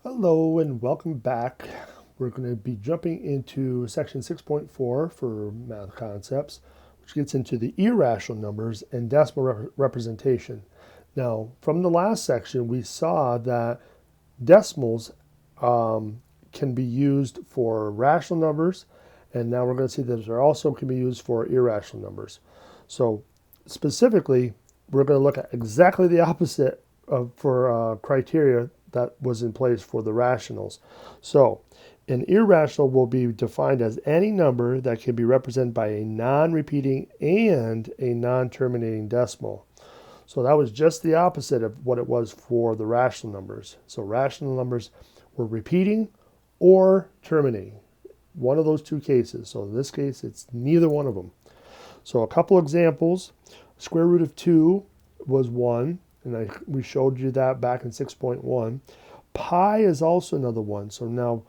Hello and welcome back. We're going to be jumping into section 6.4 for math concepts, which gets into the irrational numbers and decimal representation. Now, from the last section, we saw that decimals can be used for rational numbers, and now we're going to see that they also can be used for irrational numbers. So, specifically, we're going to look at exactly the opposite for criteria that was in place for the rationals. So, an irrational will be defined as any number that can be represented by a non-repeating and a non-terminating decimal. So that was just the opposite of what it was for the rational numbers. So rational numbers were repeating or terminating. One of those two cases. So in this case, it's neither one of them. So a couple examples. Square root of 2 was 1, and we showed you that back in 6.1. Pi is also another one. So now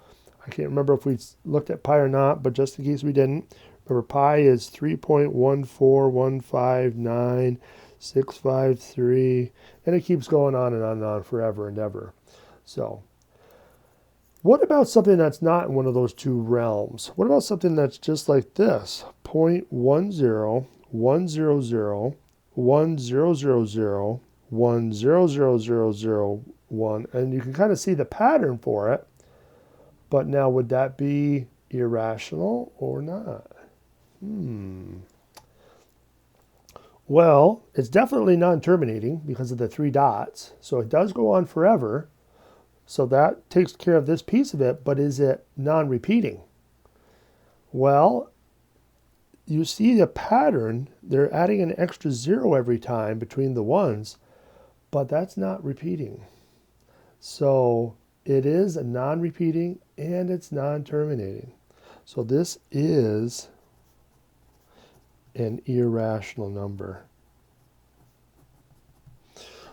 I can't remember if we looked at pi or not, but just in case we didn't, remember pi is 3.14159,653, and it keeps going on and on and on forever and ever. So what about something that's not in one of those two realms? What about something that's just like this? 0.10, and you can kind of see the pattern for it. But now, would that be irrational or not? Well, it's definitely non-terminating because of the three dots. So it does go on forever. So that takes care of this piece of it, but is it non-repeating? Well, you see the pattern. They're adding an extra zero every time between the ones, but that's not repeating. So it is a non-repeating and it's non-terminating. So this is an irrational number.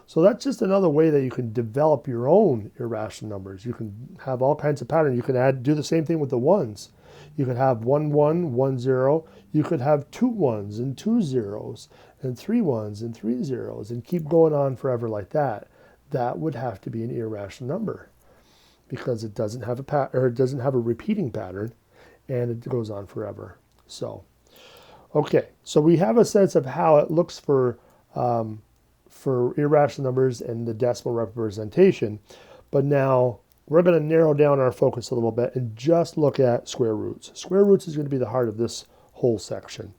So that's just another way that you can develop your own irrational numbers. You can have all kinds of patterns. You can do the same thing with the ones. You could have 1 1, 1 0. You could have 2 1s and 2 zeros and 3 1s and 3 zeros and keep going on forever like that. That would have to be an irrational number because it doesn't have it doesn't have a repeating pattern, and it goes on forever. So, okay, so we have a sense of how it looks for irrational numbers and the decimal representation. But now we're going to narrow down our focus a little bit and just look at square roots. Square roots is going to be the heart of this whole section.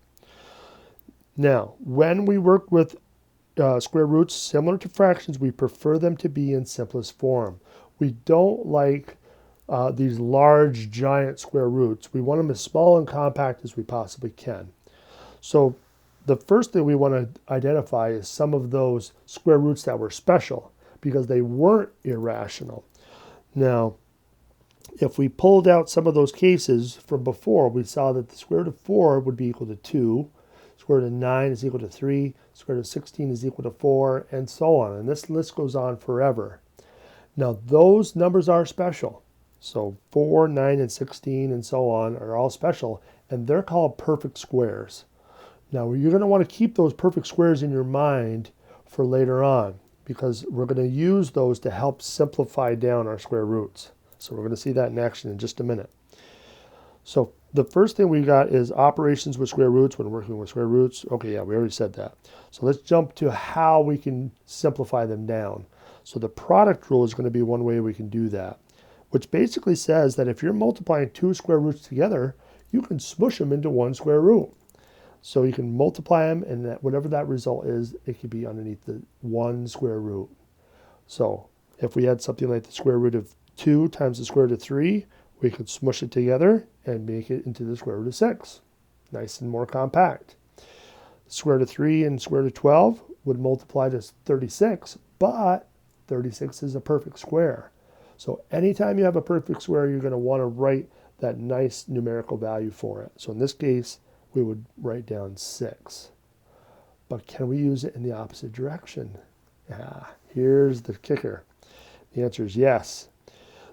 Now, when we work with square roots, similar to fractions, we prefer them to be in simplest form. We don't like these large, giant square roots. We want them as small and compact as we possibly can. So the first thing we want to identify is some of those square roots that were special because they weren't irrational. Now, if we pulled out some of those cases from before, we saw that the square root of 4 would be equal to 2, square root of 9 is equal to 3, square root of 16 is equal to 4, and so on. And this list goes on forever. Now, those numbers are special. So 4, 9, and 16 and so on are all special, and they're called perfect squares. Now, you're going to want to keep those perfect squares in your mind for later on because we're going to use those to help simplify down our square roots. So we're going to see that in action in just a minute. So the first thing we got is operations with square roots when working with square roots. Okay, yeah, we already said that. So let's jump to how we can simplify them down. So the product rule is going to be one way we can do that, which basically says that if you're multiplying two square roots together, you can smush them into one square root. So you can multiply them, and whatever that result is, it could be underneath the one square root. So if we had something like the square root of 2 times the square root of 3, we could smush it together and make it into the square root of 6. Nice and more compact. Square root of 3 and square root of 12 would multiply to 36, but 36 is a perfect square. So anytime you have a perfect square, you're going to want to write that nice numerical value for it. So in this case, we would write down 6. But can we use it in the opposite direction? Here's the kicker. The answer is yes.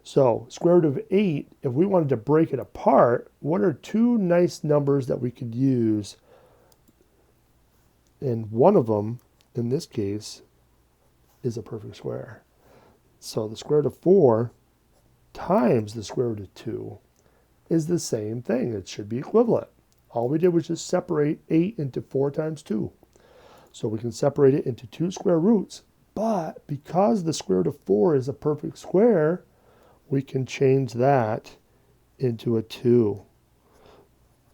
So square root of 8, if we wanted to break it apart, what are two nice numbers that we could use? And one of them, in this case, is a perfect square. So the square root of 4 times the square root of 2 is the same thing. It should be equivalent. All we did was just separate 8 into 4 times 2. So we can separate it into 2 square roots. But because the square root of 4 is a perfect square, we can change that into a 2.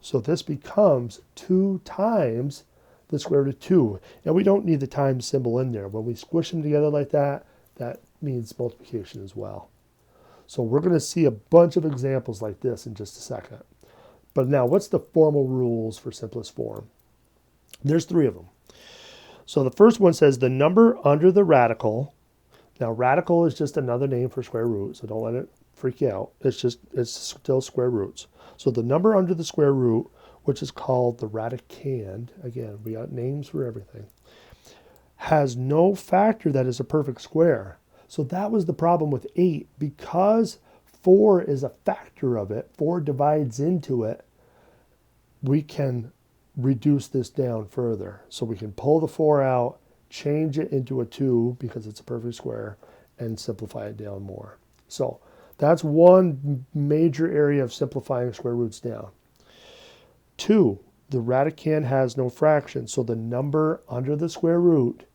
So this becomes 2 times the square root of 2. And we don't need the times symbol in there. When we squish them together like that, that means multiplication as well. So we're going to see a bunch of examples like this in just a second. But now, what's the formal rules for simplest form? There's 3 of them. So the first one says the number under the radical. Now, radical is just another name for square root, so don't let it freak you out. It's still square roots. So the number under the square root, which is called the radicand, again, we got names for everything, has no factor that is a perfect square. So that was the problem with 8. Because 4 is a factor of it, 4 divides into it, we can reduce this down further. So we can pull the 4 out, change it into a 2 because it's a perfect square, and simplify it down more. So that's one major area of simplifying square roots down. 2, the radicand has no fractions, so the number under the square root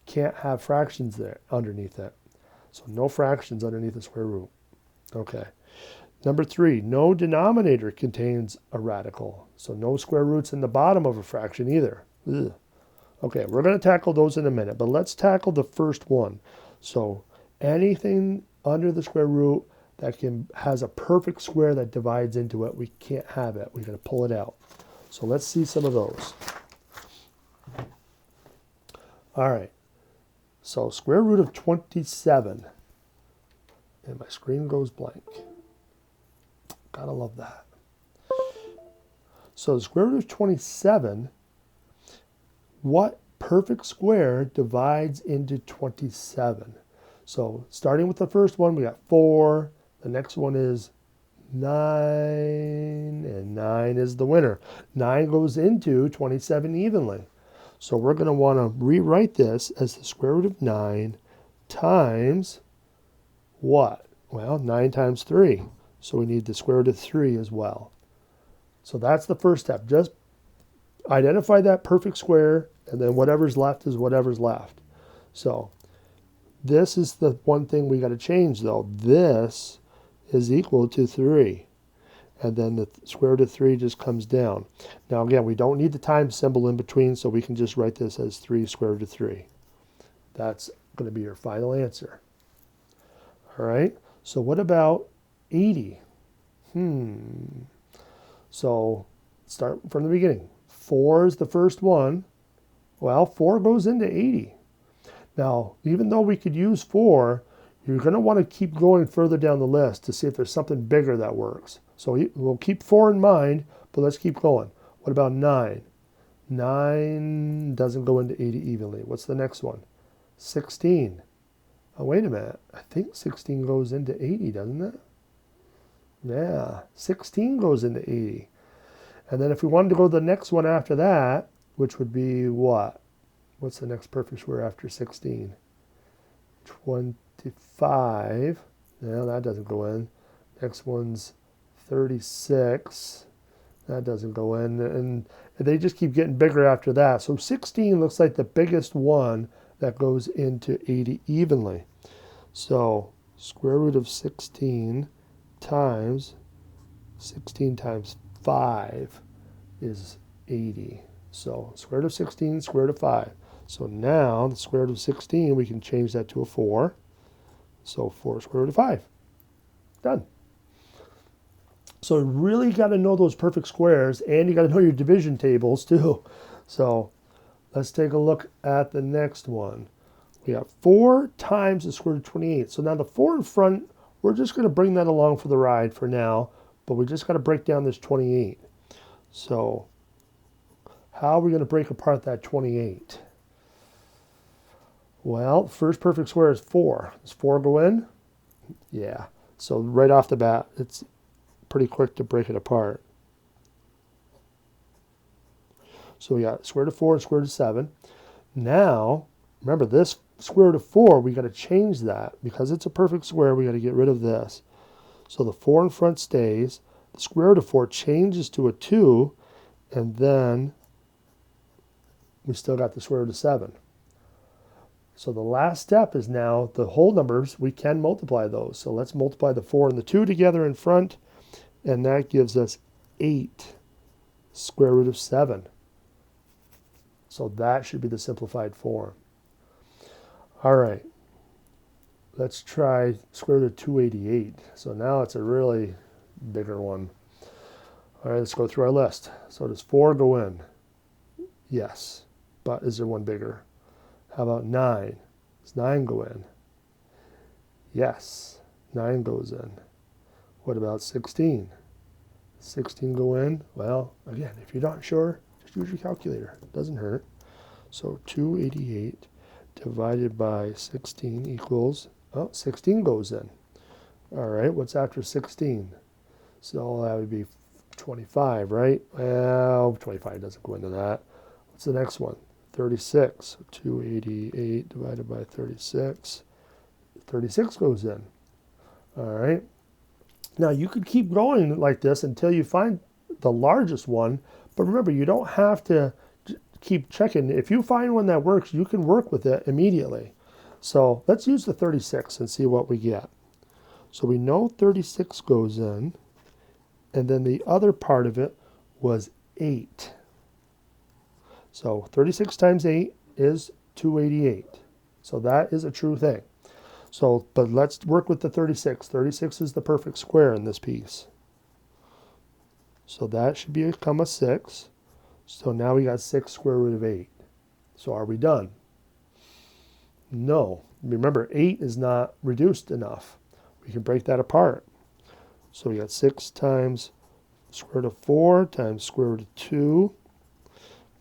can't have fractions there underneath it. So no fractions underneath the square root. Okay. Number 3, no denominator contains a radical. So no square roots in the bottom of a fraction either. Ugh. Okay, we're going to tackle those in a minute, but let's tackle the first one. So anything under the square root that has a perfect square that divides into it, we can't have it. We're going to pull it out. So let's see some of those. All right. So square root of 27. And my screen goes blank. Gotta love that. So the square root of 27, what perfect square divides into 27? So starting with the first one, we got 4. The next one is 9, and 9 is the winner. 9 goes into 27 evenly. So we're going to want to rewrite this as the square root of 9 times what? Well, 9 times 3. So we need the square root of 3 as well. So that's the first step. Just identify that perfect square, and then whatever's left is whatever's left. So this is the one thing we got to change, though. This is equal to 3. And then the square root of 3 just comes down. Now, again, we don't need the times symbol in between, so we can just write this as 3 square root of 3. That's going to be your final answer. All right, so what about 80? So start from the beginning. 4 is the first one. Well, 4 goes into 80. Now, even though we could use 4, you're going to want to keep going further down the list to see if there's something bigger that works. So we'll keep 4 in mind, but let's keep going. What about 9? 9 doesn't go into 80 evenly. What's the next one? 16. Oh, wait a minute. I think 16 goes into 80, doesn't it? Yeah, 16 goes into 80. And then if we wanted to go to the next one after that, which would be what? What's the next perfect square after 16? 25. No, that doesn't go in. Next one's 36. That doesn't go in. And they just keep getting bigger after that. So 16 looks like the biggest one that goes into 80 evenly. So square root of 16 times 5 is 80. So square root of 16, square root of 5. So now the square root of 16, we can change that to a 4. So 4 square root of 5. Done. So you really got to know those perfect squares, and you got to know your division tables too. So let's take a look at the next one. We got 4 times the square root of 28. So now the 4 in front, we're just going to bring that along for the ride for now, but we just got to break down this 28. So how are we going to break apart that 28? Well, first perfect square is 4. Does 4 go in? Yeah. So right off the bat, it's pretty quick to break it apart. So we got square root of 4 and square root of 7. Now, remember this square root of 4, we got to change that. Because it's a perfect square, we got to get rid of this. So the 4 in front stays. The square root of 4 changes to a 2, and then we still got the square root of 7. So the last step is now the whole numbers. We can multiply those. So let's multiply the 4 and the 2 together in front, and that gives us 8 square root of 7. So that should be the simplified form. All right, let's try square root of 288. So now it's a really bigger one. All right, let's go through our list. So does 4 go in? Yes, but is there one bigger? How about 9? Does 9 go in? Yes, 9 goes in. What about 16? 16 go in? Well, again, if you're not sure, just use your calculator. It doesn't hurt. So 288 divided by 16 equals, 16 goes in. All right, what's after 16? So that would be 25, right? Well, 25 doesn't go into that. What's the next one? 36. So 288 divided by 36. 36 goes in. All right. Now you could keep going like this until you find the largest one. But remember, you don't have to keep checking. If you find one that works, you can work with it immediately. So let's use the 36 and see what we get. So we know 36 goes in. And then the other part of it was 8. So 36 times 8 is 288. So that is a true thing. So, but let's work with the 36. 36 is the perfect square in this piece. So that should become a 6. So now we got 6 square root of 8. So are we done? No. Remember, 8 is not reduced enough. We can break that apart. So we got 6 times square root of 4 times square root of 2.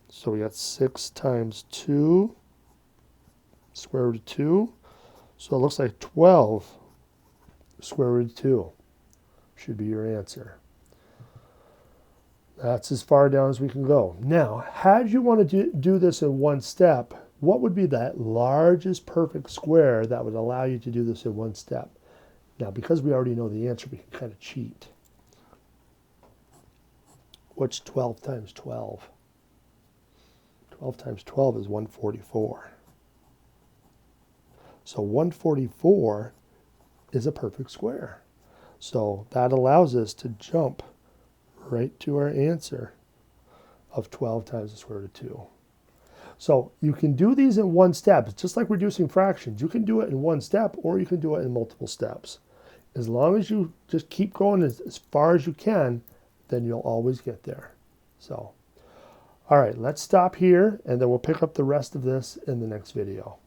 So we got 6 times 2 square root of 2. So it looks like 12 square root of 2 should be your answer. That's as far down as we can go. Now, had you want to do this in one step, what would be that largest perfect square that would allow you to do this in one step? Now, because we already know the answer, we can kind of cheat. What's 12 times 12? 12 times 12 is 144. So 144 is a perfect square. So that allows us to jump right to our answer of 12 times the square root of 2. So you can do these in one step. It's just like reducing fractions. You can do it in one step, or you can do it in multiple steps. As long as you just keep going as far as you can, then you'll always get there. So, all right, let's stop here, and then we'll pick up the rest of this in the next video.